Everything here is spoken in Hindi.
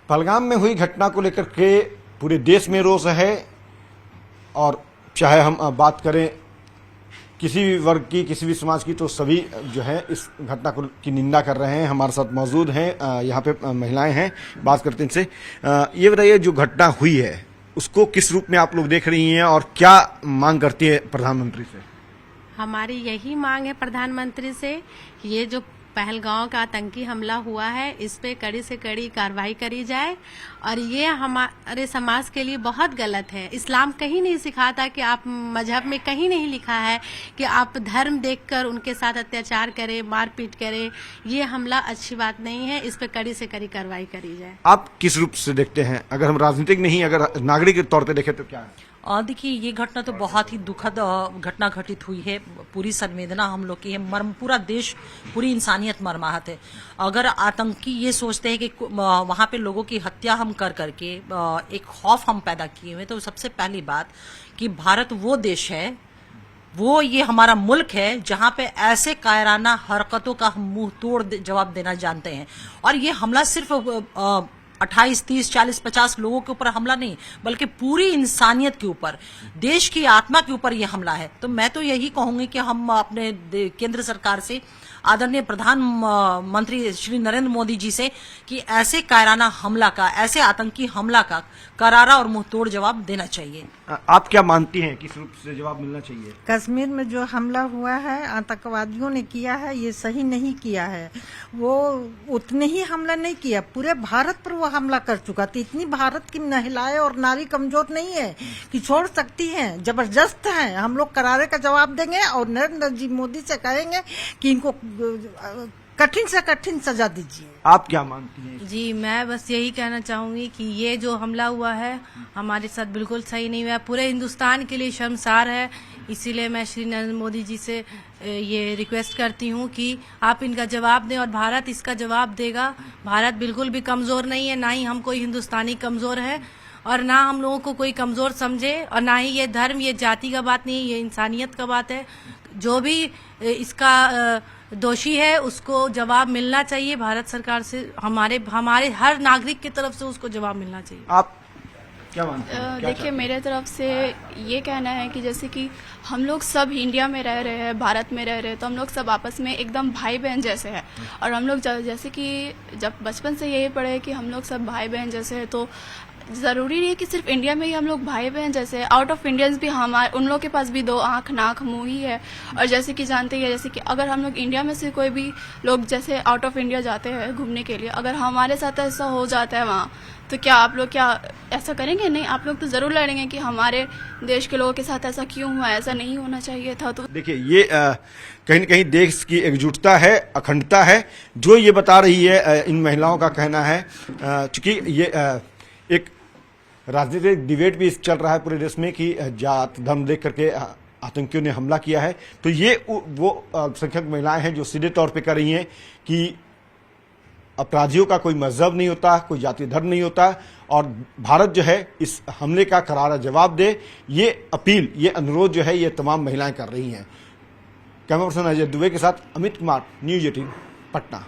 पहलगाम में हुई घटना को लेकर के पूरे देश में रोष है और चाहे हम बात करें किसी भी वर्ग की, किसी भी समाज की, तो सभी जो है इस घटना को की निंदा कर रहे हैं। हमारे साथ मौजूद हैं यहाँ पे महिलाएं हैं, बात करते हैं इनसे। ये बताइए, जो घटना हुई है उसको किस रूप में आप लोग देख रही हैं और क्या मांग करती है प्रधानमंत्री से? हमारी यही मांग है प्रधानमंत्री से, ये जो पहलगांव का आतंकी हमला हुआ है इस पे कड़ी से कड़ी कार्रवाई करी जाए। और ये हमारे समाज के लिए बहुत गलत है। इस्लाम कहीं नहीं सिखाता कि आप, मजहब में कहीं नहीं लिखा है कि आप धर्म देखकर उनके साथ अत्याचार करें, मारपीट करें। ये हमला अच्छी बात नहीं है, इस पे कड़ी से कड़ी कार्रवाई करी जाए। आप किस रूप से देखते हैं? अगर हम राजनीतिक नहीं, अगर नागरिक के तौर पे देखें तो क्या है? देखिए, ये घटना तो बहुत ही दुखद घटना घटित हुई है। पूरी संवेदना हम लोग की है, मर्म, पूरा देश, पूरी इंसानियत मर्माहत है। अगर आतंकी ये सोचते हैं कि वहाँ पे लोगों की हत्या हम कर करके एक खौफ हम पैदा किए हुए, तो सबसे पहली बात कि भारत वो देश है, वो ये हमारा मुल्क है जहाँ पे ऐसे कायराना हरकतों का हम मुंह तोड़ जवाब देना जानते हैं। और ये हमला सिर्फ 28, 30, 40, 50 लोगों के ऊपर हमला नहीं, बल्कि पूरी इंसानियत के ऊपर, देश की आत्मा के ऊपर यह हमला है। तो मैं तो यही कहूंगी कि हम अपने केंद्र सरकार से, आदरणीय प्रधानमंत्री श्री नरेंद्र मोदी जी से, कि ऐसे कायराना हमला का, ऐसे आतंकी हमला का करारा और मुंहतोड़ जवाब देना चाहिए। आप क्या मानती हैं, किस रूप से जवाब मिलना चाहिए? कश्मीर में जो हमला हुआ है आतंकवादियों ने किया है, ये सही नहीं किया है। वो उतने ही हमला नहीं किया, पूरे भारत पर वो हमला कर चुका था। इतनी भारत की महिलाएं और नारी कमजोर नहीं है कि छोड़ सकती हैं, जबरदस्त हैं। हम लोग करारे का जवाब देंगे और नरेंद्र जी मोदी से कहेंगे कि इनको कठिन से कठिन सजा दीजिए। आप क्या मानती हैं? जी, मैं बस यही कहना चाहूंगी कि ये जो हमला हुआ है हमारे साथ बिल्कुल सही नहीं हुआ, पूरे हिंदुस्तान के लिए शर्मसार है। इसीलिए मैं श्री नरेंद्र मोदी जी से ये रिक्वेस्ट करती हूँ कि आप इनका जवाब दें और भारत इसका जवाब देगा। भारत बिल्कुल भी कमजोर नहीं है, ना ही हम कोई हिंदुस्तानी कमजोर है और ना हम लोगों को कोई कमजोर समझे, और ना ही ये धर्म, ये जाति का बात नहीं, ये इंसानियत का बात है। जो भी इसका दोषी है उसको जवाब मिलना चाहिए भारत सरकार से, हमारे हर नागरिक की तरफ से उसको जवाब मिलना चाहिए। आप क्या मानते हैं? देखिए, मेरे तरफ से ये कहना है कि जैसे कि हम लोग सब इंडिया में रह रहे हैं, भारत में रह रहे हैं, तो हम लोग सब आपस में एकदम भाई बहन जैसे हैं। और हम लोग जैसे कि जब बचपन से यही पढ़े कि हम लोग सब भाई बहन जैसे हैं, तो ज़रूरी नहीं है कि सिर्फ इंडिया में ही हम लोग भाई बहन जैसे, आउट ऑफ इंडियंस भी हमारे, उन लोग के पास भी दो आँख, नाक, मुंह ही है। और जैसे कि जानते हैं, जैसे कि अगर हम लोग इंडिया में से कोई भी लोग जैसे आउट ऑफ इंडिया जाते हैं घूमने के लिए, अगर हमारे साथ ऐसा हो जाता है वहाँ, तो क्या आप लोग क्या ऐसा करेंगे? नहीं, आप लोग तो ज़रूर लड़ेंगे कि हमारे देश के लोगों के साथ ऐसा क्यों हुआ, ऐसा नहीं होना चाहिए था। तो देखिए, ये कहीं न कहीं देश की एकजुटता है, अखंडता है, जो ये बता रही है। इन महिलाओं का कहना है, चूंकि ये एक राजनीतिक डिबेट भी चल रहा है पूरे देश में कि जात धर्म देख करके आतंकियों ने हमला किया है, तो ये वो अल्पसंख्यक महिलाएं हैं जो सीधे तौर पे कह रही हैं कि अपराधियों का कोई मजहब नहीं होता, कोई जाति धर्म नहीं होता, और भारत जो है इस हमले का करारा जवाब दे। ये अपील, ये अनुरोध जो है ये तमाम महिलाएं कर रही हैं। कैमरा पर्सन अजय दुबे के साथ अमित कुमार, न्यूज़ 18 पटना।